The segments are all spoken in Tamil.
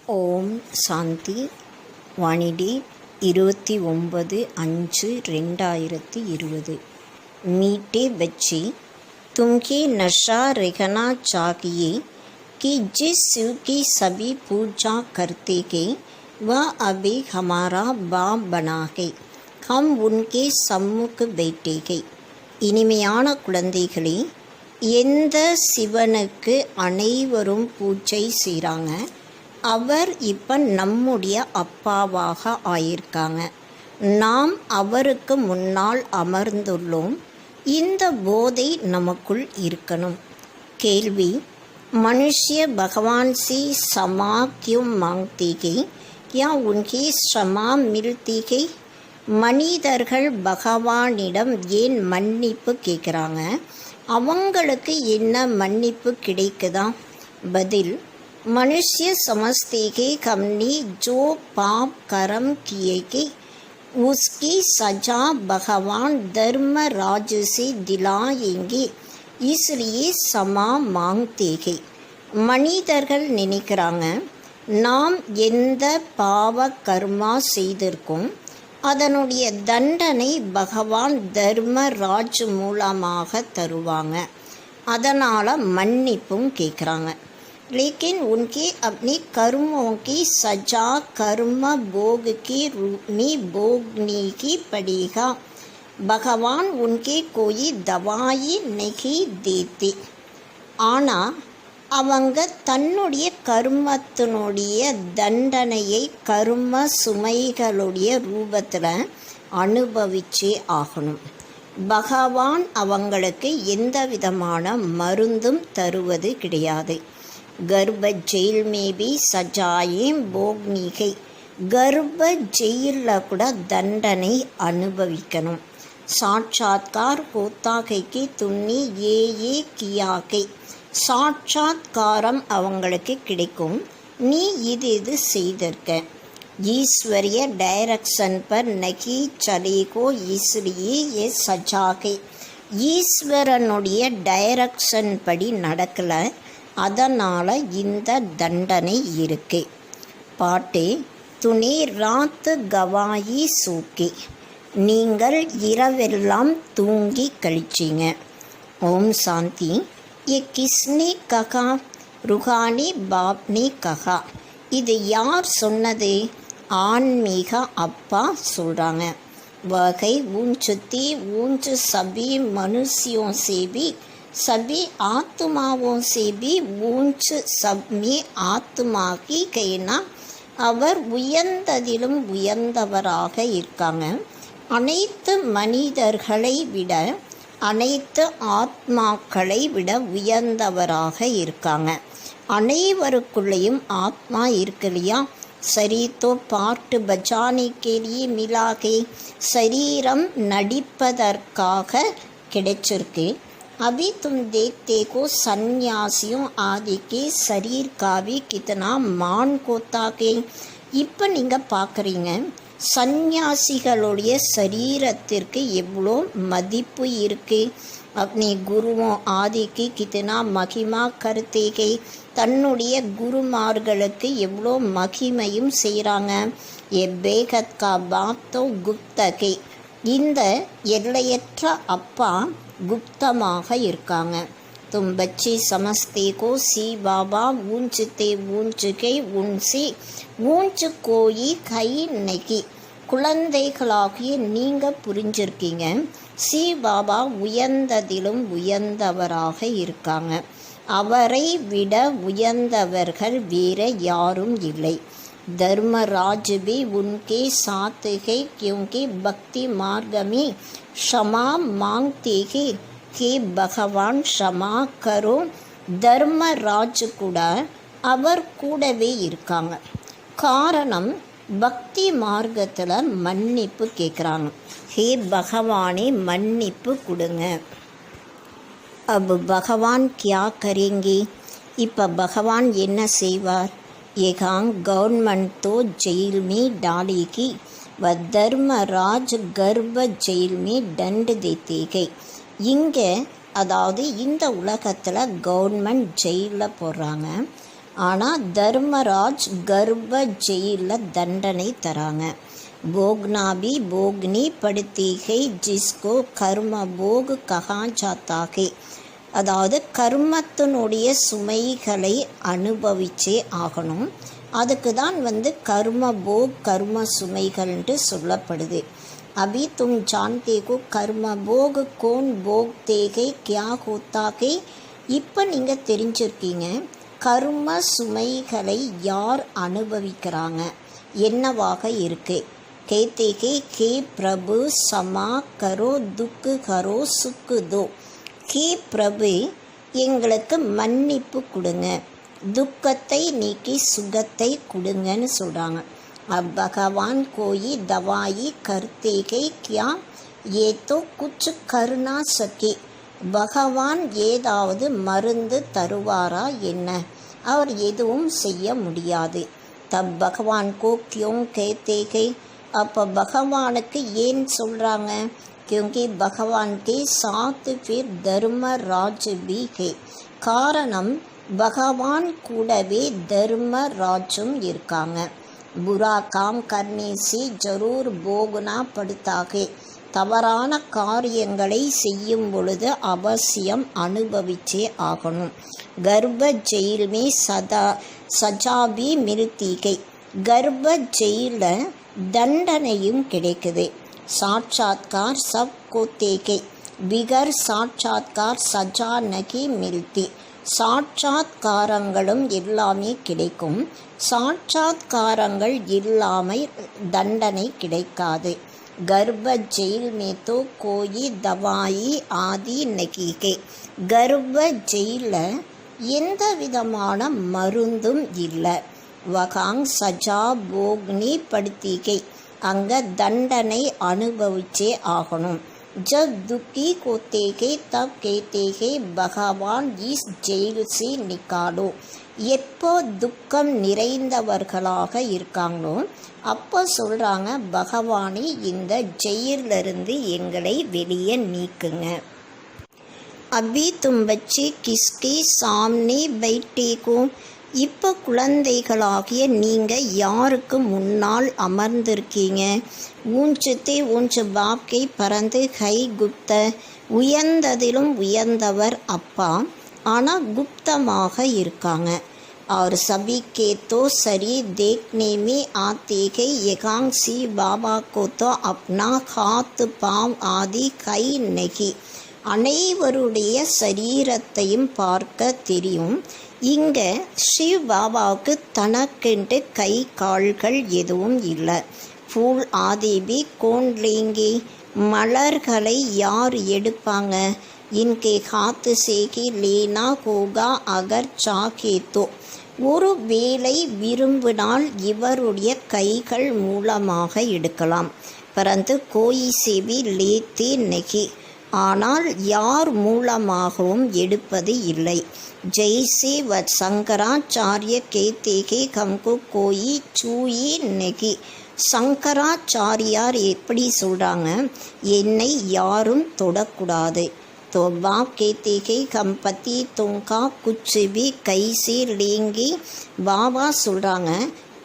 ஓம் சாந்தி. வாணிடி 29/5/2020. मीठे बच्चे, तुम्हें नशा रहना चाहिए कि जिस शिव की सभी पूजा करते हैं वह अभी हमारा बाप बना है, हम उनके सम्मुख बैठे हैं. இனிமையான குழந்தைகளே, எந்த சிவனுக்கு அனைவரும் பூஜை செய்கிறாங்க, அவர் இப்போ நம்முடைய அப்பாவாக ஆயிருக்காங்க. நாம் அவருக்கு முன்னால் அமர்ந்துள்ளோம். இந்த போதை நமக்குள் இருக்கணும். கேள்வி: मनुष्य भगवान से क्षमा क्यों मांगते हैं या उनकी क्षमा मिलती है? மனிதர்கள் பகவானிடம் ஏன் மன்னிப்பு கேட்குறாங்க? அவங்களுக்கு என்ன மன்னிப்பு கிடைக்குதா? பதில்: मनुष्य समझते हैं हमने जो पाप कर्म किए कि उसकी सजा भगवान धर्मराज से दिलाएंगे, इसलिए क्षमा मांगते हैं. மனிதர்கள் நினைக்கிறாங்க, நாம் எந்த பாவ கர்மா செய்திருக்கோம் அதனுடைய தண்டனை பகவான் தர்மராஜ் மூலமாக தருவாங்க. அதனால் மன்னிப்பும் கேட்குறாங்க. लेकिन उनके अपने कर्मों की सजा कर्म भोग के रूप में भोगने की पड़ेगा. भगवान उनके कोई दवाई नहीं देते. ஆனால் அவங்க தன்னுடைய கர்மத்தினுடைய தண்டனையை கர்ம சுமைகளுடைய ரூபத்தில் அனுபவிச்சே ஆகணும். பகவான் அவங்களுக்கு எந்த விதமான மருந்தும் தருவது கிடையாது. गर्भ जेल में भी सजाएं भोगनी है. गर्भ जेल கூட தண்டனை அனுபவிக்கணும். சாட்சாத்கார் होता है कि तुमने ये किया है. சாட்சாத்காரம் அவங்களுக்கு கிடைக்கும், நீ இது செய்திருக்க. ईश्वरीय डायरेक्शन पर नहीं चलेगो, इसलिए ये सजा है. ஈஸ்வரனுடைய டைரக்ஷன் படி நடக்கலை, அதனால் இந்த தண்டனை இருக்கு. பாட்டு: துணை ராத் கவாயி சூக்கி, நீங்கள் இரவெல்லாம் தூங்கி கழிச்சிங்க. ஓம் சாந்தி. ये किसने कहा? रूहानी बाप ने कहा. இது யார் சொன்னது? ஆன்மீக அப்பா சொல்கிறாங்க. वही ऊंचती ऊंच सभी मनुष्यों से भी सभी आत्माओं से भी ऊंच सब में ஆத்மா की कहना. அவர் உயர்ந்ததிலும் உயர்ந்தவராக இருக்காங்க. அனைத்து மனிதர்களை விட அனைத்து ஆத்மாக்களை விட உயர்ந்தவராக இருக்காங்க. அனைவருக்குள்ளேயும் ஆத்மா இருக்கு இல்லையா? சரி, तो पार्ट बजाने के लिए मिला के शरीरम நடிப்பதற்காக கிடைச்சிருக்கு. अभी तुम देखते को सन्यासियों आदि के शरीर का भी कितना मान होता है. இப்போ நீங்கள் பார்க்குறீங்க, சந்நியாசிகளுடைய சரீரத்திற்கு எவ்வளோ மதிப்பு இருக்குது. अपने गुरुओं आदि की कितना महिमा करते हैं. தன்னுடைய குருமார்களுக்கு எவ்வளோ மகிமையும் செய்கிறாங்க. ये बेहद का बात तो गुप्त है. இந்த எல்லையற்ற அப்பா गुप्तமாக இருக்காங்க. तुम बच्चे समझते को सी बाबा ऊंचते ऊंच के उनसे ऊंच कोई कई नहीं. குழந்தைகளாகிய நீங்கள் புரிஞ்சிருக்கீங்க, சி பாபா உயர்ந்ததிலும் உயர்ந்தவராக இருக்காங்க. அவரை விட உயர்ந்தவர்கள் வேற யாரும் இல்லை. धर्मराज भी उनके साथ है, क्योंकि भक्ति मार्ग में क्षमा मांगते हैं कि भगवान क्षमा करो. தர்மராஜ் கூட அவர் கூடவே இருக்காங்க. காரணம், பக்தி மார்க்கத்தில் மன்னிப்பு கேட்குறாங்க. ஹே பகவானே, மன்னிப்பு கொடுங்க. अब भगवान क्या करेंगे? இப்போ பகவான் என்ன செய்வார்? यहाँ गवर्नमेंट तो जेल में डालेगी व धर्मराज गर्भ जेल में दंड देते हैं. இங்கே அதாவது இந்த உலகத்தில் கவர்மெண்ட் ஜெயிலில் போடுறாங்க, ஆனால் தர்மராஜ் கர்ப்ப ஜெயிலில் தண்டனை தராங்க. போக்னாபி போக்னி படுத்தீகை ஜிஸ்கோ கர்ம போக் கஹா ஜாத்தாகே, அதாவது கர்மத்தினுடைய சுமைகளை அனுபவிச்சே ஆகணும். அதுக்கு தான் கர்ம போக் கர்ம சுமைகள்ன்ட்டு சொல்லப்படுது. अभी तुम जानते हो கர்ம போக் கோன் போக் தேகை கியா ஹோத்தாகே. இப்போ நீங்கள் தெரிஞ்சிருக்கீங்க கர்ம சுமைகளை யார் அனுபவிக்கிறாங்க, என்னவாக இருக்கு. கேத்தேகே கே பிரபு சமா கரோ துக்கு கரோ சுக்கு தோ. கே பிரபு எங்களுக்கு மன்னிப்பு கொடுங்க, துக்கத்தை நீக்கி சுகத்தை கொடுங்கன்னு சொல்கிறாங்க. अब भगवान कोई दवाई करते हैं क्या, ये तो कुछ कर ना सके. பகவான் ஏதாவது மருந்து தருவாரா என்ன, அவர் எதுவும் செய்ய முடியாது. தப் பகவான் கோ கியோं कहते हैं, அப்போ பகவானுக்கு ஏன் சொல்கிறாங்க, क्योंकि பகவான் के साथ फिर धर्मराज भी है. காரணம் பகவான் கூடவே தர்மராஜும் இருக்காங்க. बुरा काम करने से जरूर भोगना पड़ता है. தவறான காரியங்களை செய்யும் பொழுது அவசியம் அனுபவிச்சே ஆகணும். கர்ப்ப ஜெயில் மே சஜாபி மிருத்திகை, கர்ப்ப ஜெயிலில் தண்டனையும் கிடைக்குது. சாட்சாத்கார் சப் கோத்தேகை, பிகர் சாட்சாத்கார் சஜா நகி மில்தி. சாட்சாத்காரங்களும் எல்லாமே கிடைக்கும், சாட்சாத்காரங்கள் இல்லாமல் தண்டனை கிடைக்காது. கர்ப்ப ஜெயில் மே தோ கோயி தவாயி ஆதி நகீகே, கர்ப்ப ஜெயிலில் எந்த விதமான மருந்தும் இல்லை. வகாங் சஜா போக்னி படுத்திகை, அங்கே தண்டனை அனுபவிச்சே ஆகணும். जब दुखी होते हैं तब कहते हैं भगवान इस जेल से निकालो. எப்போ துக்கம் நிறைந்தவர்களாக இருக்காங்களோ அப்போ சொல்கிறாங்க, பகவானே இந்த ஜெயிலிருந்து எங்களை வெளியே நீக்குங்க. அபி தும் பச்சி கிஸ்கே சாம்னே பைட்டே கோ, இப்போ குழந்தைகளாகிய நீங்கள் யாருக்கு முன்னால் அமர்ந்திருக்கீங்க. ஊஞ்சத்தை ஊஞ்சு பாப்கை பறந்து கை குப்த, உயர்ந்ததிலும் உயர்ந்தவர் அப்பா, ஆனால் குப்தமாக இருக்காங்க. और सभी के तो शरीर देखने में आते हैं, एकांशी बाबा को तो अपना हाथ पांव आदि कई नहीं. அனைவருடைய சரீரத்தையும் பார்க்க தெரியும். இங்கே சிவ் பாபாவுக்கு தனக்கென்று கை கால்கள் எதுவும் இல்லை. फूल आदि भी कौन लेंगे, மலர்களை யார் எடுப்பாங்க. इनके हाथ से ही लेना होगा अगर चाहे तो, ஒரு வேளை விரும்பினால் இவருடைய கைகள் மூலமாக எடுக்கலாம். परंतु कोई से भी लेते नहीं, ஆனால் யார் மூலமாகவும் எடுப்பது இல்லை. जैसे व शंकराचार्य कहते हैं हमको कोई छूए नहीं. சங்கராச்சாரியார் எப்படி சொல்கிறாங்க, என்னை யாரும் தொடக்கூடாது. तो बाप कहते हैं हम पति तुमका कुछ भी कैसे लेंगे. பாபா சொல்கிறாங்க,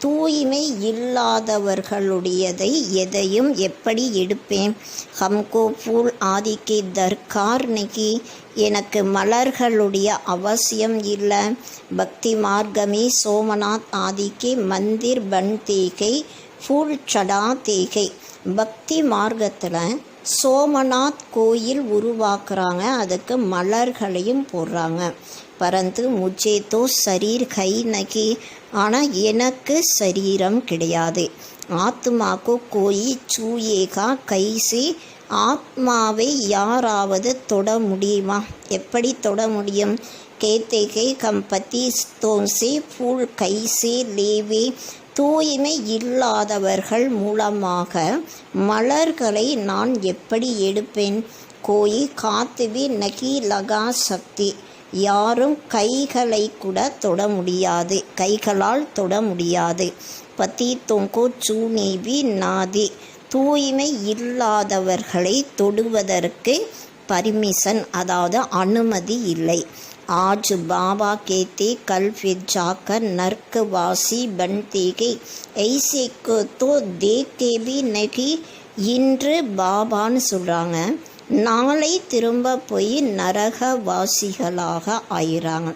தூய்மை இல்லாதவர்களுடையதை எதையும் எப்படி எடுப்பேன். ஹம்கோ ஃபூல் ஆதிக்கு தர்கார் நகி, எனக்கு மலர்களுடைய அவசியம் இல்லை. பக்தி மார்க்கமே சோமநாத் ஆதிக்கு மந்திர் பன் தேகை ஃபூல் சடா தேகை, பக்தி மார்க்கத்தில் சோமநாத் கோயில் உருவாக்குறாங்க, அதுக்கு மலர்களையும் போடுறாங்க. பரந்து முஜே தோ சரீர் கை நகி, ஆனால் எனக்கு சரீரம் கிடையாது. ஆத்மாக்கு கோயி சூயேகா கைசி, ஆத்மாவை யாராவது தொட முடியுமா, எப்படி தொட முடியும். கேத்தேகை கம்பத்தி தோன்சி ஃபூல் கைசே லேவே, தூய்மை இல்லாதவர்கள் மூலமாக மலர்களை நான் எப்படி எடுப்பேன். கோயி காத்துவி நகி லகா சக்தி, யாரும் கைகளை கூட தொட முடியாது, கைகளால் தொட முடியாது. பதி தொங்கோ சூனேவி நாதி, தூய்மை இல்லாதவர்களை தொடுவதற்கு பர்மிஷன், அதாவது அனுமதி இல்லை. आज बाबा कहते कल फिर जाकर नर्कवासी बनते गए, ऐसे को तो देख के भी नहीं. இன்று பாபான்னு சொல்கிறாங்க, நாளை திரும்ப போய் நரகவாசிகளாக ஆயிறாங்க.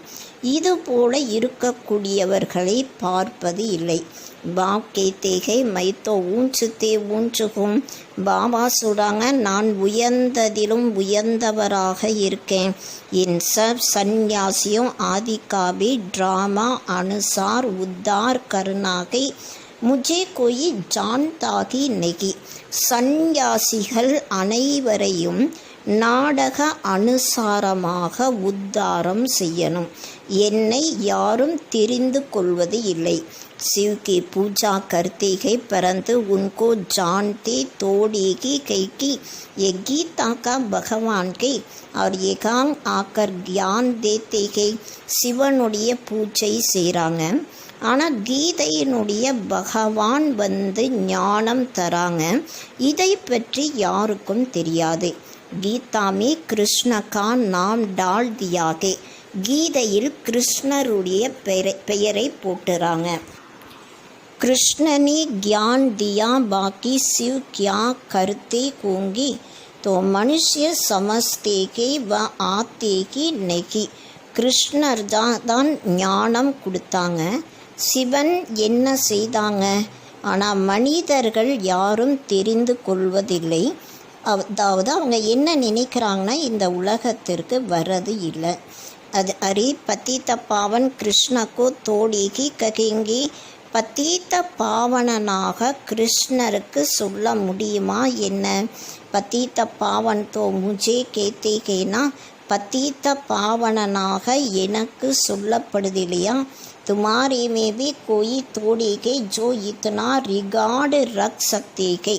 இது போல இருக்கக்கூடியவர்களை பார்ப்பது இல்லை. பாப் கேத்தேகை மைத்தோ ஊஞ்சுத்தே ஊஞ்சுகும். பாபா சொல்கிறாங்க, நான் உயர்ந்ததிலும் உயர்ந்தவராக இருக்கேன். इन सब सन्यासियों आदि का भी ड्रामा अनुसार उद्धार करना गई, मुझे कोई जानता ही नहीं. சந்நியாசிகள் அனைவரையும் நாடக அனுசாரமாக உத்தாரம் செய்யணும். என்னை யாரும் தெரிந்து கொள்வது இல்லை. शिव की पूजा करते हैं परंतु उनको जानते तोड़ेगी कई की. ये गीता का भगवान के और एकांग आकर ज्ञान देते हैं. சிவனுடைய பூஜை செய்கிறாங்க, ஆனால் கீதையினுடைய பகவான் வந்து ஞானம் தராங்க. இதை பற்றி யாருக்கும் தெரியாது. கீதாமே கிருஷ்ண கா நாம் டால் தியாகே. கீதையில் கிருஷ்ணருடைய பெயரை போட்டுறாங்க. कृष्ण ने ज्ञान दिया, बाकी शिव क्या करते होंगे. तो मनुष्य समझते कि वह आते कि नहीं. கிருஷ்ணர் தான் ஞானம் கொடுத்தாங்க, சிவன் என்ன செய்தாங்க, ஆனால் மனிதர்கள் யாரும் தெரிந்து கொள்வதில்லை. அதாவது அவங்க என்ன நினைக்கிறாங்கன்னா, இந்த உலகத்திற்கு வர்றது இல்லை. அது அரி பத்தித்த பாவன் கிருஷ்ணக்கோ தோடிகி ககிங்கி. பத்தீத்த பாவனனாக கிருஷ்ணருக்கு சொல்ல முடியுமா என்ன? பத்தீத்த பாவன் தோ முஜே கேத்தேகேனா, பத்தீத்த பாவனனாக எனக்கு சொல்லப்படுது இல்லையா. துமாரி மே பி கோயி தோடிகை ஜோ இத்தனா ரிகார்டு ரக் சக்திகை.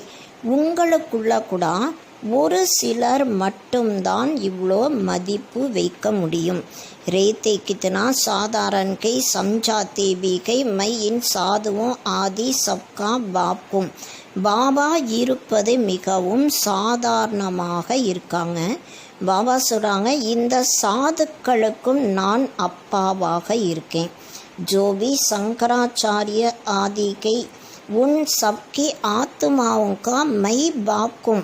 உங்களுக்குள்ள கூட ஒரு சிலர் மட்டும்தான் இவ்வளோ மதிப்பு வைக்க முடியும். ரேத்தை கித்தனா சாதாரண கை சம்ஜாத்தே பி கை மை இன் சாதுவும் ஆதி சப்கா பாப்பும். பாபா இருப்பது மிகவும் சாதாரணமாக இருக்காங்க. பாபா சொல்கிறாங்க, இந்த சாதுக்களுக்கும் நான் அப்பாவாக இருக்கேன். ஜோபி சங்கராச்சாரிய ஆதிகை உன் சப்கி ஆத்மாவுக்கா மை பாப்பும்.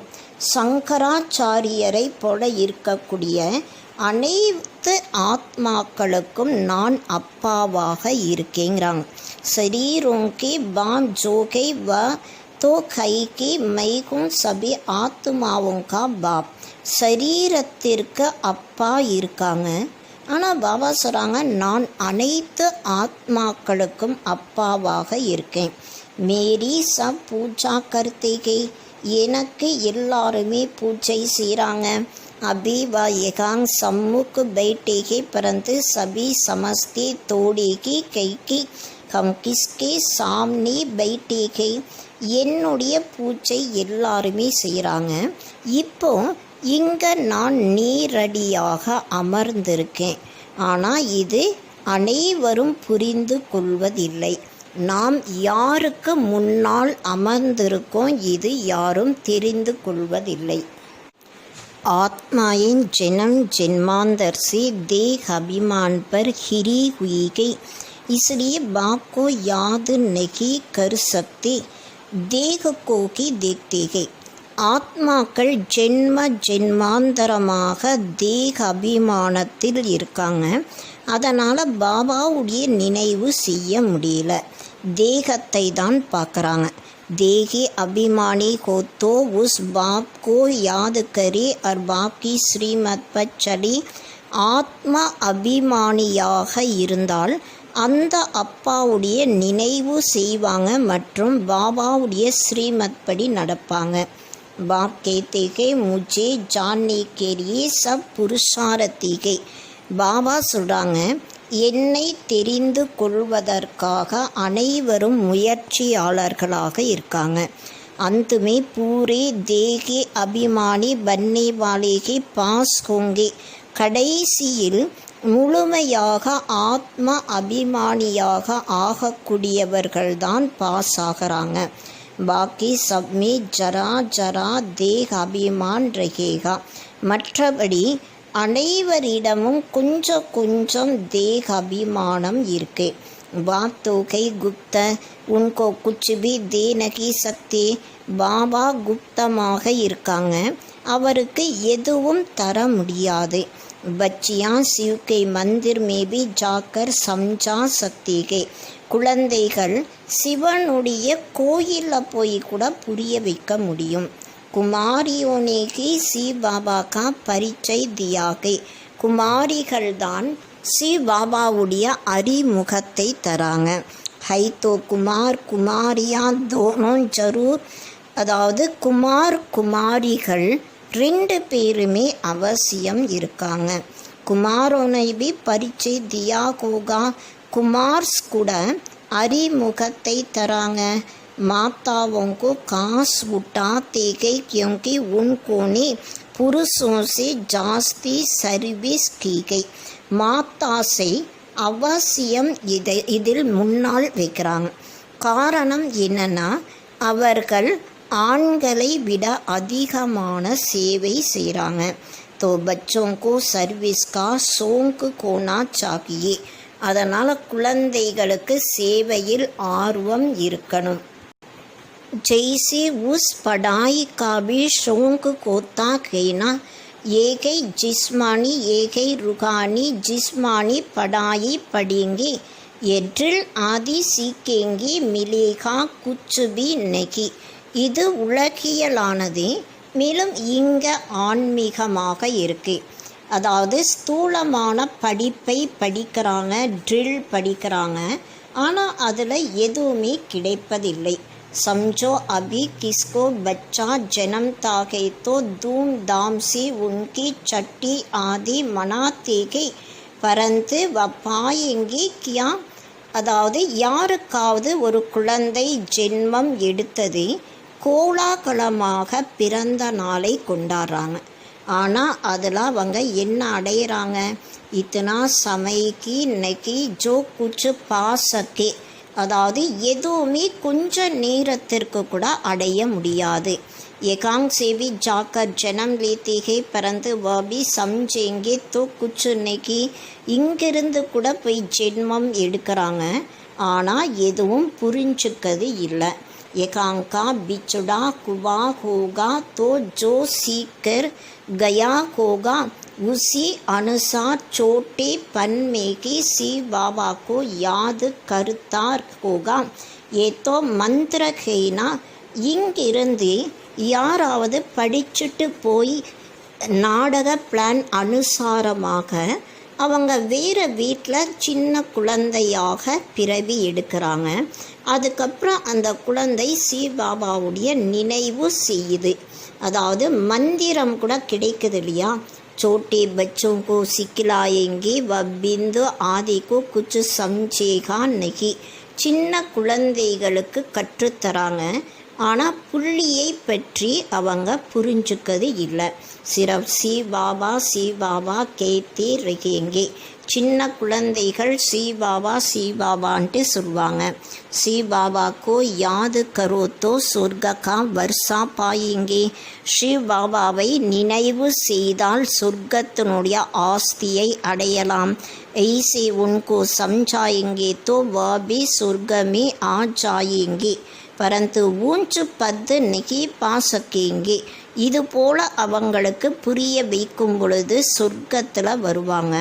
சங்கராச்சாரியரை போல இருக்கக்கூடிய அனைத்து ஆத்மாக்களுக்கும் நான் அப்பாவாக இருக்கேங்கிறாங்க. சரீரோங்கி பாம் ஜோகை வ தோ கைக்கு மைகும் சபி ஆத்மாவுங்கா பாப். சரீரத்திற்கு அப்பா இருக்காங்க, ஆனால் பாபா சொல்கிறாங்க, நான் அனைத்து ஆத்மாக்களுக்கும் அப்பாவாக இருக்கேன். மேரி சப் பூஜா கர்த்தேகை. எனக்கு எல்லாருமே பூஜை செய்கிறாங்க. अभी वह एकांग सम्मुख बैठेगे परंतु सभी समझते तोड़ेगी कई की हम किसके सामने बैठेगे. என்னுடைய பூஜை எல்லாருமே செய்கிறாங்க. இப்போ இங்கே நான் நேரடியாக அமர்ந்திருக்கேன், ஆனால் இது அனைவரும் புரிந்து கொள்வதில்லை. நாம் யாருக்கு முன்னால் அமர்ந்திருக்கோம், இது யாரும் தெரிந்து கொள்வதில்லை. आत्माएं जन्म जन्मांतर से देह अभिमान पर हिरी हुई गई, इसलिए बाप को याद नहीं कर सकते, देह को ही देखते गए. ஆத்மாக்கள் ஜென்ம ஜென்மாந்தரமாக தேக அபிமானத்தில் இருக்காங்க. அதனால் பாபாவுடைய நினைவு செய்ய முடியல, தேகத்தை தான் பார்க்குறாங்க. देही अभिमानी हो तो उस बाप को याद करे और बाप की श्रीमत पर चली. ஆத்மா அபிமானியாக இருந்தால் அந்த அப்பாவுடைய நினைவு செய்வாங்க மற்றும் பாபாவுடைய ஸ்ரீமத் படி நடப்பாங்க. बाप कहते कि मुझे जानने के लिए सब पुरुषार्थी गए. பாபா சொல்கிறாங்க, என்னை தெரிந்து கொள்வதற்காக அனைவரும் முயற்சியாளர்களாக இருக்காங்க. அந்துமே பூரே தேகி அபிமானி பன்னை வாலேகி பாஸ் ஹோங்கே. கடைசியில் முழுமையாக ஆத்ம அபிமானியாக ஆகக்கூடியவர்கள்தான் பாஸ் ஆகிறாங்க. பாக்கி சப்மே ஜரா ஜரா தேக அபிமான் ரகேகா. மற்றபடி அனைவரிடமும் கொஞ்சம் கொஞ்சம் தேக அபிமானம் இருக்கு. பாப் तो कई गुप्त उनको कुछ भी दे नहीं सकते. பாபா குப்தமாக இருக்காங்க, அவருக்கு எதுவும் தர முடியாது. बच्चियाँ शिव के मंदिर में भी जाकर समझा सकती है. குழந்தைகள் சிவனுடைய கோயிலில் போய் கூட புரிய வைக்க முடியும். कुमारियों ने ही शिव बाबा का परिचय दिया है. குமாரிகள் தான் शिव பாபாவுடைய அறிமுகத்தை தராங்க. है तो कुमार कुमारियाँ दोनों जरूर, அதாவது குமார் குமாரிகள் 2 பேருமே அவசியம் இருக்காங்க. குமாரோனை भी परिचय दिया होगा. कुमार्स கூட அறிமுகத்தை தராங்க. माताओं को कास उठाते गए क्योंकि उनको ने पुरुषों से जास्ती सर्विस की गई. மாத்தாசை அவசியம் இதில் முன்னால் வைக்கிறாங்க. காரணம் என்னன்னா, அவர்கள் ஆண்களை விட அதிகமான சேவை செய்கிறாங்க. तो बच्चों को सर्विस का शौक होना चाहिए. அதனால் குழந்தைகளுக்கு சேவையில் ஆர்வம் இருக்கணும். जैसे उस पढ़ाई का भी शौक होता है ना. एक ही जिस्मानी एक ही रूहानी. जिस्मानी पढ़ाई पढ़ेंगे எற்றில் ஆதி சீக்கேங்கி மிலேகா குச்சு பி நெகி. இது உலகியலானது, மேலும் இங்கே ஆன்மீகமாக இருக்கு. அதாவது ஸ்தூலமான படிப்பை படிக்கிறாங்க, ட்ரில் படிக்கிறாங்க, ஆனால் அதில் எதுவுமே கிடைப்பதில்லை. समझो अभी किसको बच्चा जन्मता है तो धूमधाम से उनकी छठी आदि मनाते हैं, परंतु वह पाएंगे क्या. அதாவது யாருக்காவது ஒரு குழந்தை ஜென்மம் எடுத்தது, கோலாகலமாக பிறந்த நாளை கொண்டாடுறாங்க. ஆனால் அதில் அவங்க என்ன அடையிறாங்க? இத்தனா சமைக்கு நெகி ஜோ குச்சு பாசக்கே. அதாவது எதுவுமே கொஞ்ச நேரத்திற்கு கூட அடைய முடியாது. एकांक से भी जाकर जन्म लेते हैं परंतु वह भी समझेंगे तो कुछ नहीं. இங்கிருந்து கூட போய் ஜென்மம் எடுக்கிறாங்க, ஆனால் எதுவும் புரிஞ்சுக்கிறது இல்லை. एकांका बिछड़ा कुआ होगा तो जो सीकर गया होगा उसी अनुसार छोटे पन में की शिव बाबा को याद करता होगा. ये तो मंत्र है ना. இங்கிருந்து யாராவது படிச்சுட்டு போய் நாடக பிளான் அனுசாரமாக அவங்க வேறு வீட்டில் சின்ன குழந்தையாக பிறவி எடுக்கிறாங்க. அதுக்கப்புறம் அந்த குழந்தை शिव பாபாவுடைய நினைவு செய்யுது. அதாவது மந்திரம் கூட கிடைக்குது இல்லையா. छोटे बच्चों को सिखलाएंगे वह बिंदु आदि को कुछ समझेगा नहीं. சின்ன குழந்தைகளுக்கு கற்றுத்தராங்க, ஆனால் புள்ளியை பற்றி அவங்க புரிஞ்சுக்கிறது இல்லை. சிரப் शिव बाबा கேத்தே ரகேங்கே. சின்ன குழந்தைகள் शिव बाबाன்ட்டு சொல்லுவாங்க. शिव बाबा को याद करो तो स्वर्ग का वर्षा पाएंगे. शिव பாபாவை நினைவு செய்தால் சொர்க்கத்தினுடைய ஆஸ்தியை அடையலாம். ऐसे उनको समझाएंगे तो वह भी स्वर्ग में आ जाएंगे परंतु ऊंच पद नहीं पा सकेंगे. இது போல் அவங்களுக்கு புரிய வைக்கும் பொழுது சொர்க்கத்தில் வருவாங்க,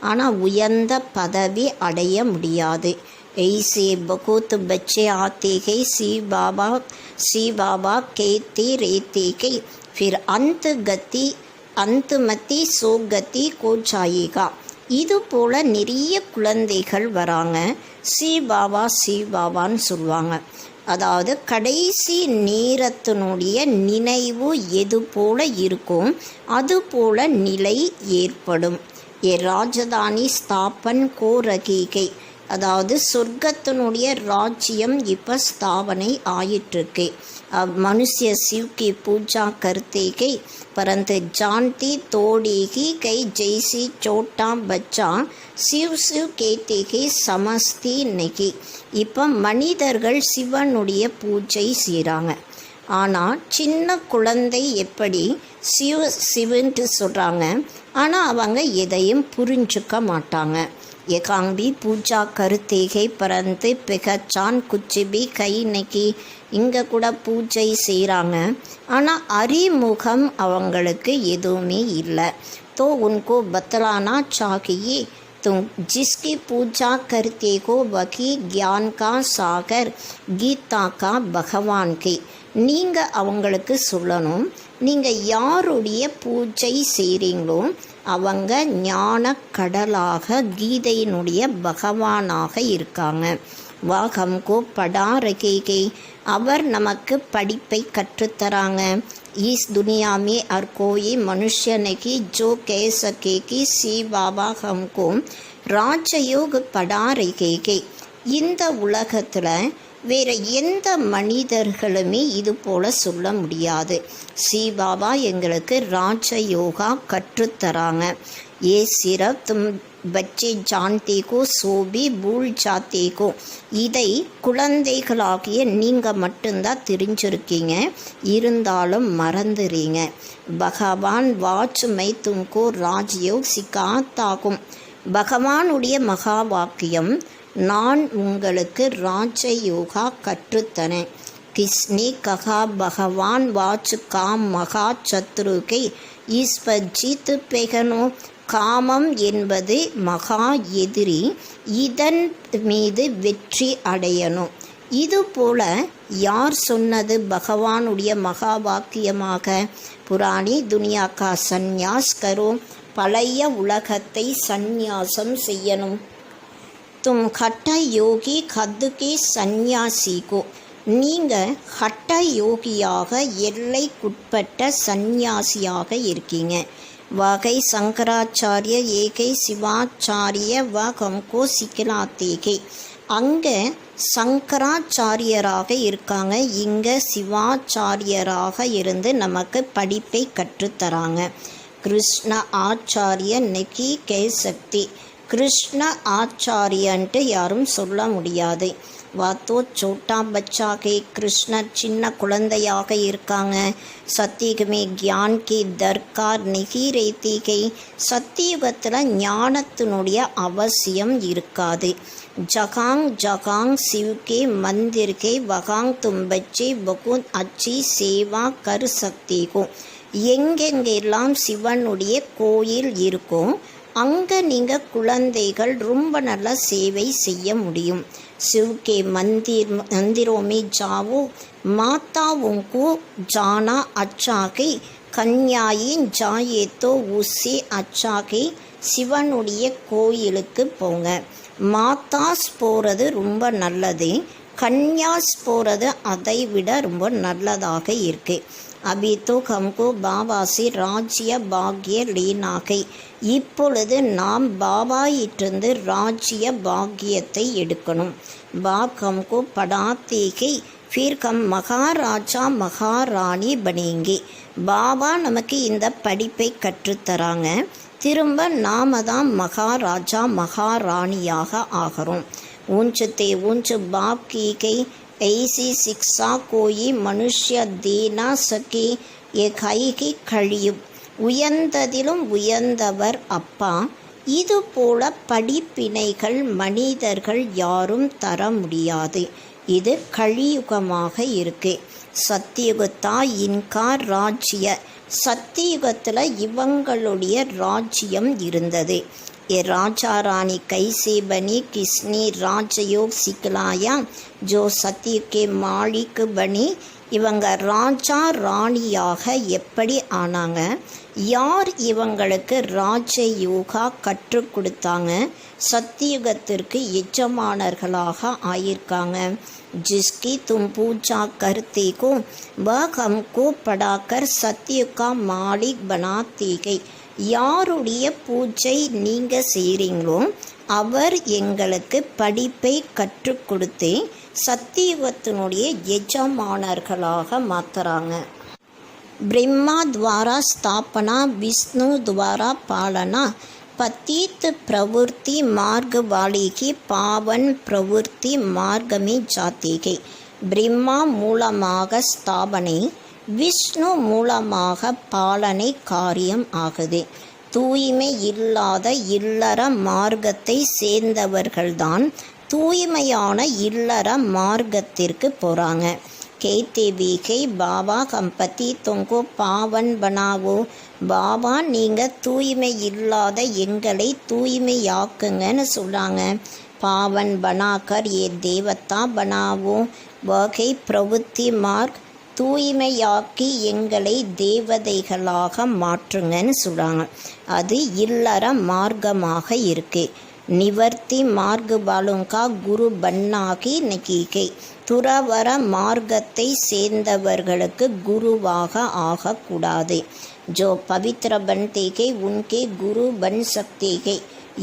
ஆனால் உயர்ந்த பதவி அடைய முடியாது. ऐसे बहुत बच्चे आते हैं शिव बाबा कहते रहते हैं फिर अंतमति सोगति को जाएगा. இது போல் நிறைய குழந்தைகள் வராங்க, शिव பாபான்னு சொல்லுவாங்க. அதாவது கடைசி நேரத்தினுடைய நினைவு எது போல இருக்கும், அது போல நிலை ஏற்படும். ஏ ராஜதானி ஸ்தாபன் கோரகீகை. அதாவது சொர்க்கத்தினுடைய ராஜ்யம் இப்போ ஸ்தாபனை ஆயிட்டிருக்கு. मनुष्य शिव की पूजा करते गए परंतु जानती तोड़ी ही गई जैसी छोटा बच्चा शिव कहते गए समझती नहीं. இப்போ மனிதர்கள் சிவனுடைய பூஜை செய்கிறாங்க, ஆனால் சின்ன குழந்தை எப்படி சிவன்ட்டு சொல்கிறாங்க, ஆனால் அவங்க எதையும் புரிஞ்சுக்க மாட்டாங்க. எகாம்பி பூஜா கருத்தேகை பறந்து பெகச்சான் குச்சிபி கை நெக்கி இங்கே கூட பூஜை செய்கிறாங்க. ஆனால் அறிமுகம் அவங்களுக்கு எதுவுமே இல்லை. तो उनको बतलाना चाहिए तुम जिसकी पूजा करते हो वही ज्ञान का सागर गीता का भगवान के நீங்கள் அவங்களுக்கு சொல்லணும், நீங்கள் யாருடைய பூஜை செய்கிறீங்களோ அவங்க ஞான கடலாக கீதையினுடைய பகவானாக இருக்காங்க. வாகம்கோ படா ரகேகே அவர் நமக்கு படிப்பை கற்றுத்தராங்க. इस दुनिया में हर कोई मनुष्य नहीं जो कह सके कि सी बाबा हमको ராஜயோக படா ரகேகே. இந்த உலகத்தில் வேறு எந்த மனிதர்களுமே இது போல் சொல்ல முடியாது. சி பாபா எங்களுக்கு ராஜயோகா கற்றுத்தராங்க. ஏ சிரப் தும் பச்சே ஜான்தே கோ சோபி பூல் ஜாத்தே கோ. இதை குழந்தைகளாகிய நீங்கள் மட்டும்தான் தெரிஞ்சிருக்கீங்க, இருந்தாலும் மறந்துறீங்க. பகவான் வாச்சுமை தும்கோ ராஜயோக் சிக்காத்தாகும். பகவானுடைய மகா வாக்கியம், நான் உங்களுக்கு ராஜயோகா கற்றுத்தனேன். கிஸ்னே கஹா பகவான் வாச்சு காம் மகா சத்ருகை ஈஸ்வஜித் பெகனோ. காமம் என்பது மகா எதிரி, இதன் மீது வெற்றி அடையணும். இதுபோல யார் சொன்னது பகவானுடைய மகா வாக்கியமாக? புராணி துனியா கா சந்நியாஸ் கரோ. பழைய உலகத்தை சந்நியாசம் செய்யணும். தும் ஹட்ட யோகி கத்துகே சந்நியாசிகோ. நீங்கள் ஹட்ட யோகியாக எல்லைக்குட்பட்ட சந்நியாசியாக இருக்கீங்க. வகை சங்கராச்சாரிய ஏகை சிவாச்சாரிய வகம்கோ சிக்கலாத்தேகே. அங்கே சங்கராச்சாரியராக இருக்காங்க, இங்கே சிவாச்சாரியராக இருந்து நமக்கு படிப்பை கற்றுத்தராங்க. கிருஷ்ண ஆச்சாரிய நெக்கி கே சக்தி. கிருஷ்ண ஆச்சாரியன்ட்டு யாரும் சொல்ல முடியாது. வாத்தோ சோட்டா பச்சாகே. கிருஷ்ணர் சின்ன குழந்தையாக இருக்காங்க. சத்தியுகமே கியான் கி தர்கார் நெகி ரேத்திகை. சத்தியுகத்தில் ஞானத்தினுடைய அவசியம் இருக்காது. ஜகாங் ஜகாங் சிவ்கே மந்திர்கே வகாங் தும் பச்சே பகுத் அச்சி சேவா கர் சக்திகோ. எங்கெங்கெல்லாம் சிவனுடைய கோயில் இருக்கும் அங்கே நீங்கள் குழந்தைகள் ரொம்ப நல்ல சேவை செய்ய முடியும். சிவ்கே மந்திரோமே ஜாவோ மாதாவுங்கோ ஜானா அச்சாகை கன்யாயின் ஜாயேத்தோ உஸ்ஸே அச்சாகை. சிவனுடைய கோயிலுக்கு போங்க. மாதாஸ் போகிறது ரொம்ப நல்லது, கன்யாஸ் போகிறது அதை விட ரொம்ப நல்லதாக இருக்கு. अभी तो हमको बाबा से ராஜ்ய பாக்ய லீனாகை. இப்பொழுது நாம் பாபாயிட்டிருந்து ராஜ்ய பாக்கியத்தை எடுக்கணும். பாப் हमको पढ़ाते हैं फिर हम மகாராஜா மகாராணி बनेंगे. பாபா நமக்கு இந்த படிப்பை கற்றுத்தராங்க, திரும்ப நாம தான் மகாராஜா மகாராணியாக ஆகிறோம். ஊஞ்சத்தை ஊஞ்சு பாப் की गई ऐसी शिक्षा कोई मनुष्य दे ना सके. ஏகைகி கழியும். உயர்ந்ததிலும் உயர்ந்தவர் அப்பா. இது போல படிப்பினைகள் மனிதர்கள் யாரும் தர முடியாது. இது கலியுகமாக இருக்கு. சத்தியுகத்தா இன்கார் ராஜ்ய. சத்தியுகத்தில் இவங்களுடைய ராஜ்யம் இருந்தது. ये राजा रानी कैसे बनी, किसने राजयोग सिखलाया, जो सती के मालिक बनी. இவங்க ராஜா ராணியாக எப்படி ஆனாங்க, யார் இவங்களுக்கு ராஜயோகா கற்றுக் கொடுத்தாங்க, சத்தியுகத்திற்கு எஜமானர்களாக ஆயிருக்காங்க. जिसकी तुम पूजा करते हो वह हमको पढ़ाकर सत्य का मालिक बनाती है. யாருடைய பூஜை நீங்கள் செய்கிறீங்களோ அவர் எங்களுக்கு படிப்பை கற்றுக் கொடுத்து சத்தியுகத்தினுடைய எஜமானர்களாக மாற்றுறாங்க. ब्रह्मा द्वारा स्थापना विष्णु द्वारा पालना. पतित प्रवृत्ति मार्ग वाली की पावन प्रवृत्ति मार्ग में जाती है. ब्रह्मा மூலமாக ஸ்தாபனை, விஷ்ணு மூலமாக பாலனை காரியம் ஆகுது. தூய்மை இல்லாத இல்லற மார்க்கத்தை சேர்ந்தவர்கள்தான் தூய்மையான இல்லற மார்க்கத்திற்கு போகிறாங்க. கேते வீகை பாபா கம்பத்தி தொங்கோ பாவன் பனாவோ, பாபா நீங்கள் தூய்மை இல்லாத எங்களை தூய்மையாக்குங்கன்னு சொல்கிறாங்க. பாவன் பனாக்கர் ஏ தேவத்தா பனாவோ, வகை பிரவೃತ್ತಿ மார்க், தூய்மையாக்கி எங்களை தேவதைகளாக மாற்றுங்கன்னு சொல்கிறாங்க. அது இல்லற மார்க்கமாக இருக்கு. நிவர்த்தி மார்க் பாலுங்கா குரு பன்னாகி நகீகை, துறவர மார்க்கத்தை சேர்ந்தவர்களுக்கு குருவாக ஆகக்கூடாது. ஜோ பவித்ர பன்தேகை உன்கே குரு பன் சக்தேகை,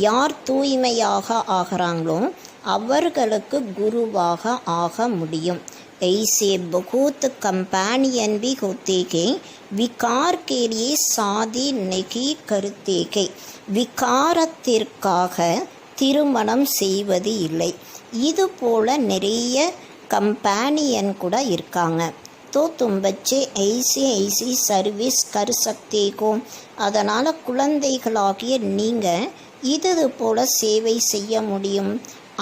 யார் தூய்மையாக ஆகிறாங்களோ அவர்களுக்கு குருவாக ஆக முடியும். ऐसे बहुत कंपेनियन भी होते हैं, विकार के लिए शादी नहीं करते हैं, விகாரத்திற்காக திருமணம் செய்வது இல்லை. இது போல நிறைய கம்பேனியன் கூட இருக்காங்க. तो तुम बच्चे ऐसे ऐसी सर्विस कर सकते हो, அதனால் குழந்தைகளாகிய நீங்கள் இது போல சேவை செய்ய முடியும்.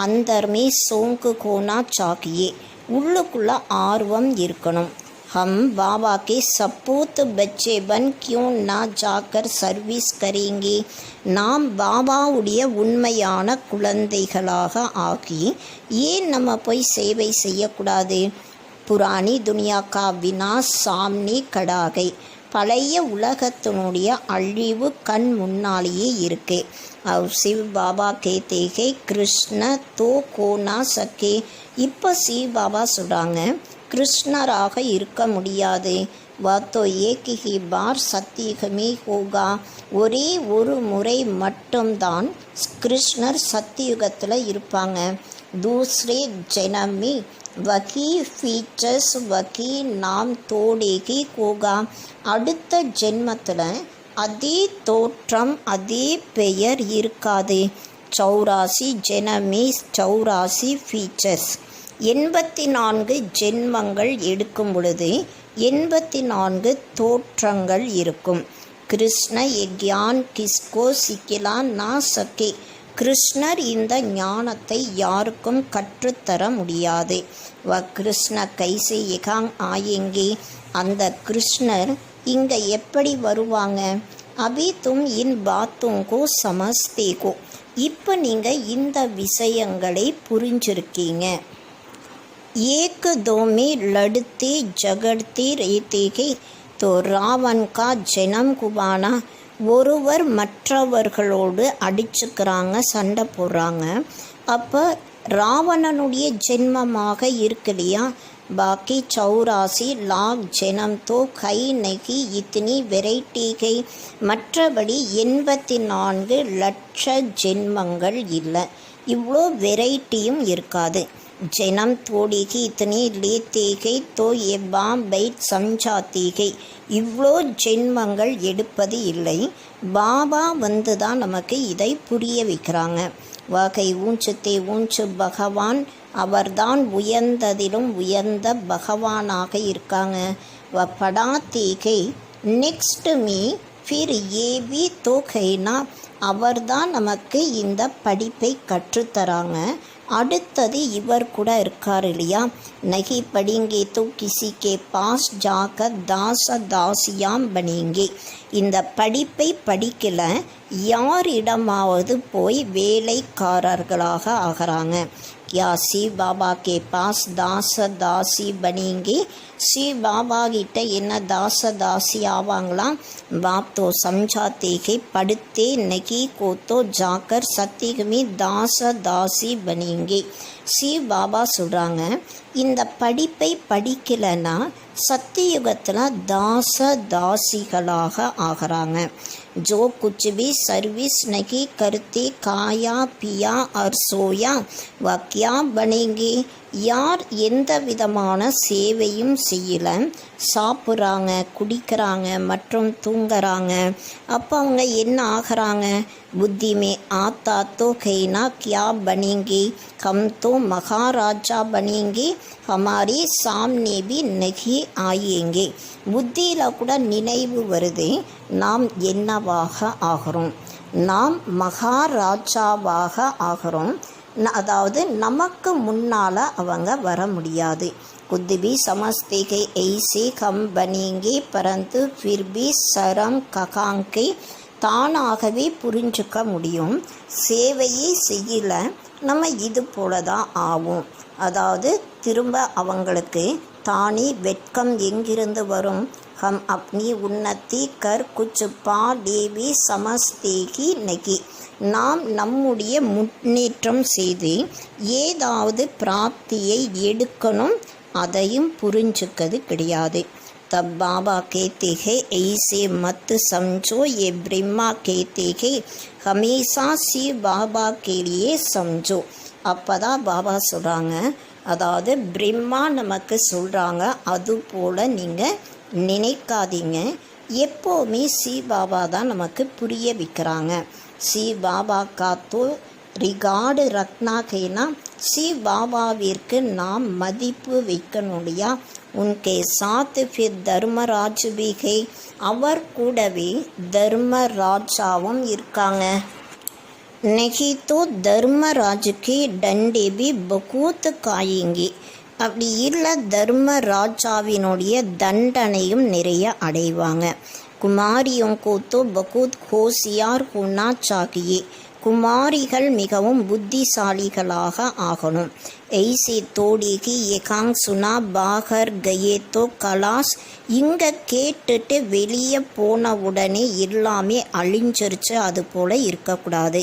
அந்தர்மே சோங்கு கோனா சாக்கியே, உள்ளுக்குள்ள ஆர்வம் இருக்கணும். हम बाबा के सपूत बच्चे बन क्यों ना जाकर सर्विस करेंगे, நாம் பாபாவுடைய உண்மையான குழந்தைகளாக ஆகி ஏன் நம்ம போய் சேவை செய்யக்கூடாது. புராணி துனியா கா வினாஸ் சாம்னி கடாகை, பழைய உலகத்தினுடைய அழிவு கண் முன்னாலேயே இருக்கு. और शिव बाबा कहते हैं कृष्ण तो को ना सके, இப்போ சிவ் பாபா சொல்கிறாங்க கிருஷ்ணராக இருக்க முடியாது. வாத்தோ ஏக் ஹி பார் சத்தியுகமே ஹோகா, ஒரே ஒரு முறை மட்டும்தான் கிருஷ்ணர் சத்தியுகத்தில் இருப்பாங்க. தூஸ்ரே ஜனமி வகி ஃபீச்சர்ஸ் வகி நாம் தோடேகி ஹோகா, அடுத்த ஜென்மத்தில் அதே தோற்றம் அதே பெயர் இருக்காது. 84 ஜெனமே 84 ஃபீச்சர்ஸ், 84 ஜென்மங்கள் எடுக்கும் பொழுது 84 தோற்றங்கள் இருக்கும். கிருஷ்ண யக்ஞான் கிஸ்கோ சிக்கிலா நா சக்கே, கிருஷ்ணர் இந்த ஞானத்தை யாருக்கும் கற்றுத்தர முடியாது. வ கிருஷ்ண கைசே யகாங் ஆயேங்கே, அந்த கிருஷ்ணர் இங்கே எப்படி வருவாங்க. அபி தும் இன் பாத்துங்கோ சமஸ்தேகோ, இப்போ நீங்கள் இந்த விஷயங்களை புரிஞ்சிருக்கீங்க. एक दो में लड़ते झगड़ते रहते हैं, तो रावण का जन्म कुबाना, ஒருவர் மற்றவர்களோடு அடிச்சுக்கிறாங்க, சண்டை போடுறாங்க. அப்போ ராவணனுடைய ஜென்மமாக இருக்குல்லையா. बाकी 84 लाख जन्म तो कई नहीं इतनी வெரைட்டி கை, மற்றபடி 84 லட்ச ஜென்மங்கள் இல்லை, இவ்வளோ வெரைட்டியும் இருக்காது. जन्म थोड़ी ही इतनी लेते गई तो ये बाम बैठ समझाती गई, இவ்வளோ ஜென்மங்கள் எடுப்பது இல்லை. பாபா வந்து தான் நமக்கு இதை புரிய வைக்கிறாங்க. வகை ஊஞ்சத்தை ஊஞ்சு பகவான், அவர்தான் உயர்ந்ததிலும் உயர்ந்த பகவானாக இருக்காங்க. வ படாத்தீகை நெக்ஸ்ட் மீ ஃபிர் ஏவி தோகைனா, அவர்தான் நமக்கு இந்த படிப்பை கற்றுத்தராங்க. அடுத்தது இவர் கூட இருக்கார் இல்லையா. நகி படிங்கே தோ கிசி கே பாஸ் ஜாக்கர் தாச தாசியாம் பனீங்கே, இந்த படிப்பை படிக்கல யாரிடமாவது போய் வேலைக்காரர்களாக ஆகிறாங்க. क्या शिव बाबा के पास दास दासी बनेंगे, शिव बाबा கிட்ட என்ன தாச தாசி ஆவாங்களாம். बाप तो समझाते कि पढ़ते नहीं को तो जाकर सत्युग में दास दासी बनेंगे. शिव बाबा சொல்கிறாங்க இந்த படிப்பை படிக்கலைன்னா சத்தியுகத்தில் தாச தாசிகளாக ஆகிறாங்க. जो कुछ भी सर्विस नहीं करते खाया पिया और सोया वह क्या बनेंगे, யார் எந்த விதமான சேவையும் செய்யலை, சாப்பிட்றாங்க, குடிக்கிறாங்க மற்றும் தூங்குறாங்க, அப்போ அவங்க என்ன ஆகிறாங்க? புத்தி மே ஆத்தா தோ கைனா கியா பனேங்கே, ஹம் தோ மகாராஜா பனேங்கே, ஹமாரி சாம்னே பி நகி ஆயேங்கே. புத்தியில் கூட நினைவு வருது, நாம் என்னவாக ஆகிறோம்? நாம் மகாராஜாவாக ஆகிறோம். அதாவது நமக்கு முன்னால் அவங்க வர முடியாது. குத்பி சமஸ்தேகை ஐசே கம் பனேங்கே பரந்து ஃபிர்பி சரம் ககாங்கை. தானாகவே புரிஞ்சுக்க முடியும், சேவையே செய்யல நம்ம இது போல தான் ஆகும். அதாவது திரும்ப அவங்களுக்கு தானே வெட்கம் எங்கிருந்து வரும்? ஹம் அப்னி உன்னதி கர் குச் பா தேவி சமஸ்தேகி நகி. நாம் நம்முடைய முன்னேற்றம் செய்து ஏதாவது பிராப்தியை எடுக்கணும், அதையும் புரிஞ்சுக்கிறது கிடையாது. तब बाबा कहते हैं ऐसे मत समझो, ये ब्रह्मा कहते हैं हमेशा शिव बाबा के लिए समझो. அப்போதான் பாபா சொல்கிறாங்க, அதாவது பிரம்மா நமக்கு சொல்கிறாங்க, அது போல் நீங்கள் நினைக்காதீங்க. எப்போவுமே சிவ பாபா தான் நமக்கு புரிய வைக்கிறாங்க. சிவ பாபா காத்தோ ரிகார்டு ரத்னாகைனா சிவ பாபாவிற்கு நாம் மதிப்பு வைக்கணும் இல்லையா? உன்கே சாத் ஃபிர் தர்மராஜ் பி ஹை. அவர் கூடவே தர்மராஜாவும் இருக்காங்க. नहीं तो धर्मराज के डंडे भी बहुत காயேங்கி. அப்படி இல்லை, தர்மராஜாவினுடைய தண்டனையும் நிறைய அடைவாங்க. குமாரியோं को तो बहुत होशियार होना चाहिए. குமாரிகள் மிகவும் புத்திசாலிகளாக ஆகணும். ऐसे तोड़ी की एकांग सुना बाहर गए तो कलास. இங்கே கேட்டுட்டு வெளியே போன உடனே எல்லாமே அழிஞ்சிருச்சு, அது போல் இருக்கக்கூடாது.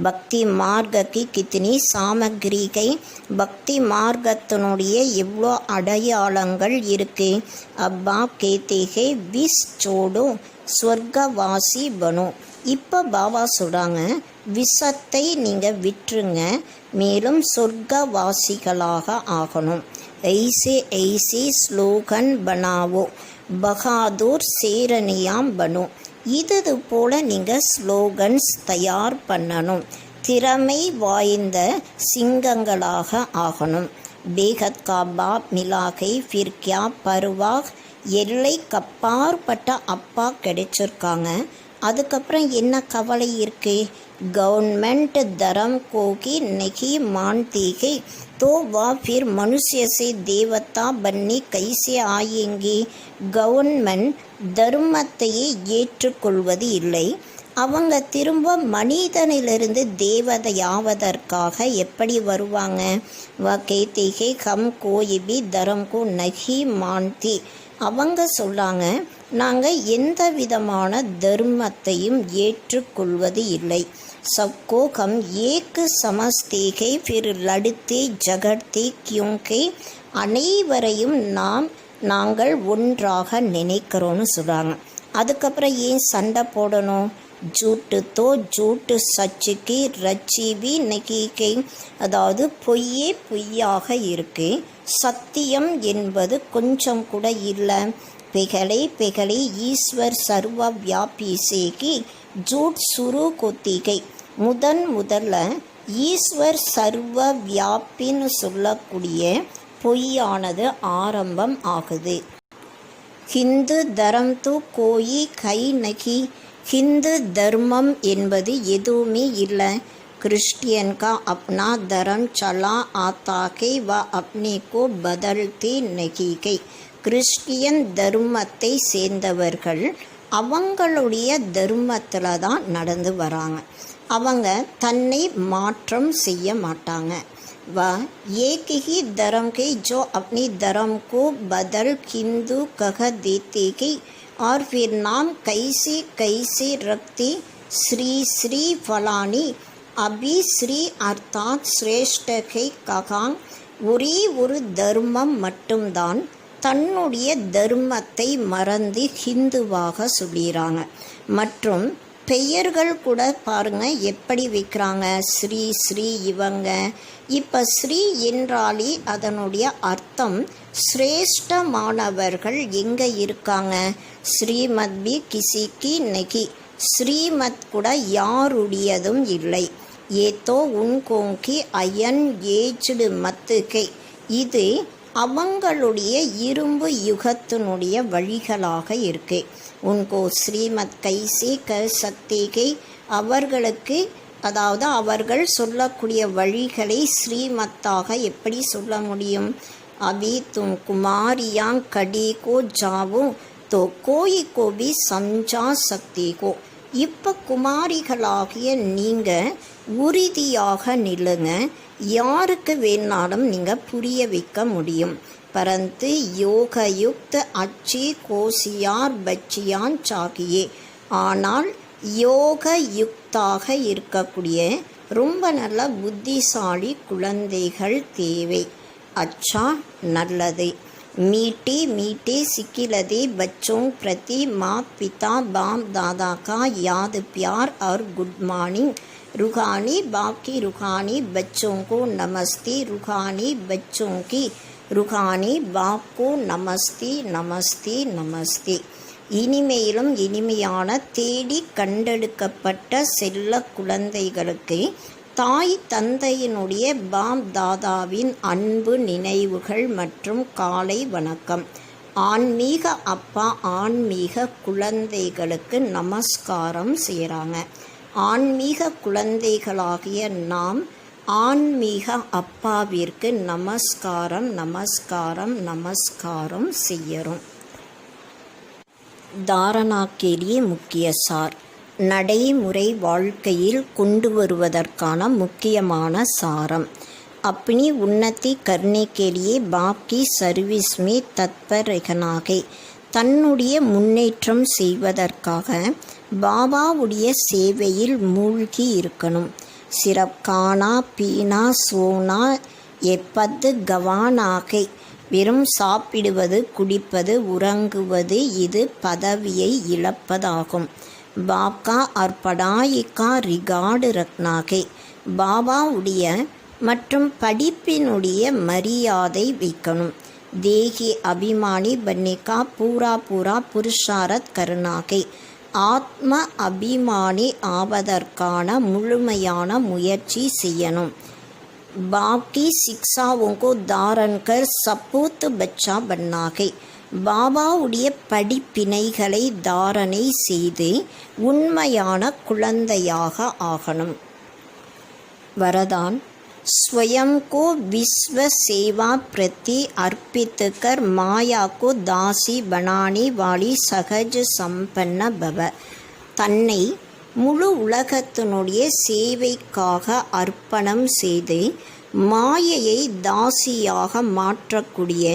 பக்தி மார்க்கி கித்தினி சாமகிரிகை. பக்தி மார்க்கத்தினுடைய எவ்வளோ அடையாளங்கள் இருக்கு. அப்பா கேத்தேகே விஸ் சோடோ ஸ்வர்கவாசி பனோ. இப்போ பாபா சொல்கிறாங்க, விஷத்தை நீங்கள் விட்டுருங்க, மேலும் சொர்க்கவாசிகளாக ஆகணும். ஐசே ஐசே ஸ்லோகன் பனாவோ பகாதூர் சேரணியாம் பனோ. இது போல் நீங்கள் ஸ்லோகன்ஸ் தயார் பண்ணணும், திறமை வாய்ந்த சிங்கங்களாக ஆகணும். பேகத் கா பாப் மிலாகை ஃபிர்கியா பருவாக். எல்லை கப்பாற்பட்ட அப்பா கிடைச்சிருக்காங்க, அதுக்கப்புறம் என்ன கவலை இருக்கு? गवर्नमेंट धर्म को की नहीं मानती है तो वह फिर मनुष्य से देवता बनने कैसे आएंगे? கவர்மெண்ட் தர்மத்தையே ஏற்றுக்கொள்வது இல்லை, அவங்க திரும்ப மனிதனிலிருந்து தேவதையாவதற்காக எப்படி வருவாங்க? வ கேத்தேகே ஹம் கோயி பி தரம் கோ நஹி மான்தி. அவங்க சொல்லாங்க, நாங்கள் எந்த விதமான தர்மத்தையும் ஏற்றுக்கொள்வது இல்லை. सबको हम एक समझते हैं फिर लड़ते झगड़ते क्योंकि. அனைவரையும் நாங்கள் ஒன்றாக நினைக்கிறோன்னு சொல்கிறாங்க. அதுக்கப்புறம் ஏன் சண்டை போடணும்? ஜூட்டு தோ ஜூட்டு சச்சுக்கு ரச்சிபி நகிகை. அதாவது பொய்யே பொய்யாக இருக்கு, சத்தியம் என்பது கொஞ்சம் கூட இல்லை. பெகலை பெகலை ஈஸ்வர் சர்வ வியாபி சேகி ஜூட் சுரு கொத்திகை. முதல்ல ஈஸ்வர் சர்வ வியாபின்னு சொல்லக்கூடிய பொய்யானது ஆரம்பம் ஆகுது. ஹிந்து தரம் து கோயி கை நகி. ஹிந்து தர்மம் என்பது எதுவுமே இல்லை. கிறிஸ்டியன் கா அப்னா தரம் சலா ஆத்தாகை வ அப்னே கோ பதல்தே நகிகை. கிறிஸ்டியன் தர்மத்தை சேர்ந்தவர்கள் அவங்களுடைய தர்மத்தில் தான் நடந்து வராங்க, அவங்க தன்னை மாற்றம் செய்ய மாட்டாங்க. வ एक ही धर्म के जो अपनी धर्म को बदल हिंदू कह देते कि और फिर नाम कैसे कैसे रखते श्री श्री फलानी अभी श्री अर्थात श्रेष्ठ है कहां. ஒரே ஒரு தர்மம் மட்டும்தான் தன்னுடைய தர்மத்தை மறந்து ஹிந்துவாக சொல்கிறாங்க. மற்றும் பெயர்கள் கூட பாருங்க எப்படி வைக்கிறாங்க, ஸ்ரீ ஸ்ரீ இவங்க. இப்போ ஸ்ரீ என்றாலே அதனுடைய அர்த்தம் சிரேஷ்டமானவர்கள் எங்கே இருக்காங்க. ஸ்ரீமத் பி கிசிக்கு நகி, ஸ்ரீமத் கூட யாருடையதும் இல்லை. ஏதோ உன்கோங்கி அயன் ஏஜ்டு மத்துகை, இது அவங்களுடைய இரும்பு யுகத்தினுடைய வழிகளாக இருக்கு. உன்கோ ஸ்ரீமத் கைசி க சக்திகை, அவர்களுக்கு அதாவது அவர்கள் சொல்லக்கூடிய வழிகளை ஸ்ரீமத்தாக எப்படி சொல்ல முடியும். அபி தும் குமாரியாங் கடி கோ ஜாவோ தோ கோயி கோபி சம்ஜா சக்தி கோ, இப்போ குமாரிகளாகிய நீங்கள் உறுதியாக நில்லுங்க, யாருக்கு வேணாலும் நீங்கள் புரிய வைக்க முடியும். பரந்து யோகயுக்த அச்சி கோசியார் பச்சியான் சாகியே, ஆனால் யோக யுக்தாக இருக்கக்கூடிய ரொம்ப நல்ல புத்திசாலி குழந்தைகள் தேவை. அச்சா நல்லது. மீட்டே மீட்டே சிக்கிலதே பச்சோं प्रति माँ पिता बाप दादा का याद प्यार और गुड मॉर्निंग. रूहानी बाप की रूहानी बच्चों को नमस्ते, रूहानी बच्चों की रूहानी बाप को नमस्ते नमस्ते नमस्ते. இனிமையிலும் இனிமையான தேடி கண்டெடுக்கப்பட்ட செல்ல குழந்தைகளுக்கு தாய் தந்தையினுடைய பாப் தாதாவின் அன்பு நினைவுகள் மற்றும் காலை வணக்கம். ஆன்மீக அப்பா ஆன்மீக குழந்தைகளுக்கு நமஸ்காரம் செய்கிறாங்க. ஆன்மீக குழந்தைகளாகிய நாம் ஆன்மீக அப்பாவிற்கு நமஸ்காரம் நமஸ்காரம் நமஸ்காரம் செய்யறோம். தாரணா के लिए मुख्य सार, நடைமுறை வாழ்க்கையில் கொண்டு வருவதற்கான முக்கியமான சாரம். अपनी उन्नति करने के लिए बाप की सर्विस में तत्पर रहना है. தன்னுடைய முன்னேற்றம் செய்வதற்காக பாபாவுடைய சேவையில் மூழ்கி இருக்கணும். சிறப் கானா பீனா சோனா எப்பது கவானாகை, வெறும் சாப்பிடுவது குடிப்பது உறங்குவது இது பதவியை இழப்பதாகும். பாப்கா और पढ़ाई का रिगार्ड रखना है, பாபாவுடைய மற்றும் படிப்பினுடைய மரியாதை வைக்கணும். தேகி அபிமானி बनने का पूरा पूरा पुरुषार्थ करना है, ஆத்ம அபிமானி ஆவதற்கான முழுமையான முயற்சி செய்யணும். बाप की शिक्षाओं को धारण कर सपूत बच्चा बनना है, பாபாவுடைய படிப்பினைகளை தாரணை செய்து உண்மையான குழந்தையாக ஆகணும். வரதான், स्वयं को विश्व सेवा प्रति अर्पित कर माया को दासी बनाने वाली सहज संपन्न भव. தன்னை முழு உலகத்தினுடைய சேவைக்காக அர்ப்பணம் செய்து மாயையை தாசியாக மாற்றக்கூடிய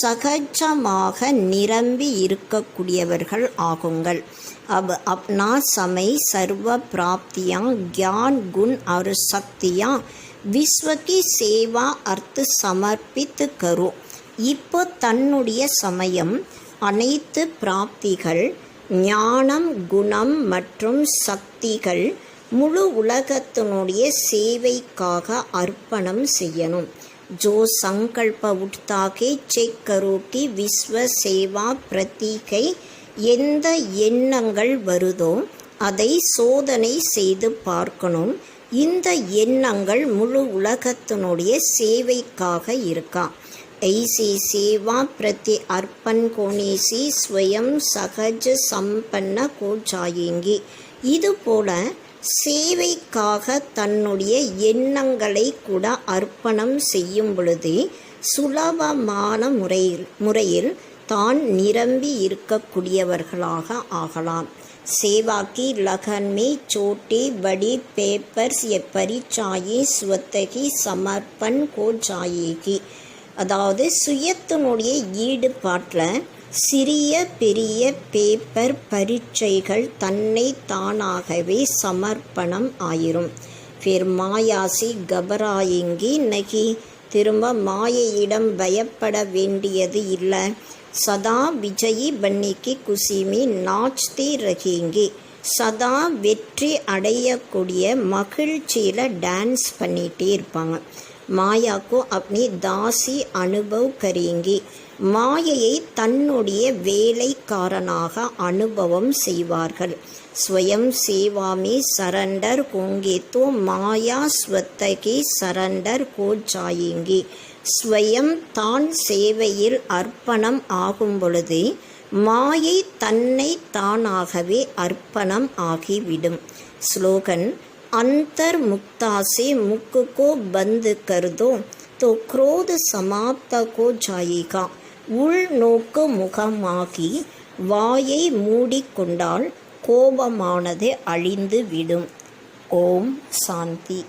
சகஜமாக நிரம்பி இருக்கக்கூடியவர்கள் ஆகுங்கள். अब अपना समय सर्व प्राप्तियाँ ज्ञान गुण और शक्तियाँ विश्व की सेवा अर्थ समर्पित करो. இப்போ தன்னுடைய சமயம் அனைத்து பிராப்திகள் ஞானம் குணம் மற்றும் சக்திகள் முழு உலகத்தினுடைய சேவைக்காக அர்ப்பணம் செய்யணும். जो संकल्प उठता के चेक करो कि विश्व सेवा प्रतीகை, எந்த எண்ணங்கள் வருதோ அதை சோதனை செய்து பார்க்கணும். இந்த எண்ணங்கள் முழு உலகத்தினுடைய சேவைக்காக இருக்கா. ऐसी सेवा प्रति अर्पण होने से स्वयं सहज संपन्न हो जाएंगे. இதுபோல சேவைக்காக தன்னுடைய எண்ணங்களை கூட அர்ப்பணம் செய்யும் பொழுது சுலபமான முறையில் தான் நிரம்பி இருக்கக்கூடியவர்களாக ஆகலாம். सेवा की लगन में छोटी बड़ी पेपर्स ये परिचाये स्वत की समर्पण हो जाएगी. அதாவது சுயத்தினுடைய ஈடுபாட்டில் சிறிய பெரிய பேப்பர் பரீட்சைகள் தன்னை தானாகவே சமர்ப்பணம் ஆயிரும். फिर माया से घबराएंगी नहीं, திரும்ப மாயையிடம் பயப்பட வேண்டியது இல்லை. சதா விஜயி बनने की खुशी में नाचते रहेंगे. சதா வெற்றி அடையக்கூடிய மகிழ்ச்சியில் டான்ஸ் பண்ணிகிட்டே இருப்பாங்க. மாயா को अपनी दासी अनुभव करेंगे. மாயையை தன்னுடைய வேலைக்காரனாக அனுபவம் செய்வார்கள். स्वयं सेवा में सरेंडर होंगे तो माया स्वत के सरेंडर हो जाएंगे. ஸ்வயம் தான் சேவையில் அர்ப்பணம் ஆகும் பொழுது மாயை தன்னை தானாகவே அர்ப்பணம் ஆகிவிடும். ஸ்லோகன் अंतर मुक्ता से मुख को बंद कर दो तो क्रोध समाप्त हो जाएगा. உள்நோக்கு முகமாகி வாயை மூடிக்கொண்டால் கோபமானது அழிந்து விடும். ஓம் சாந்தி.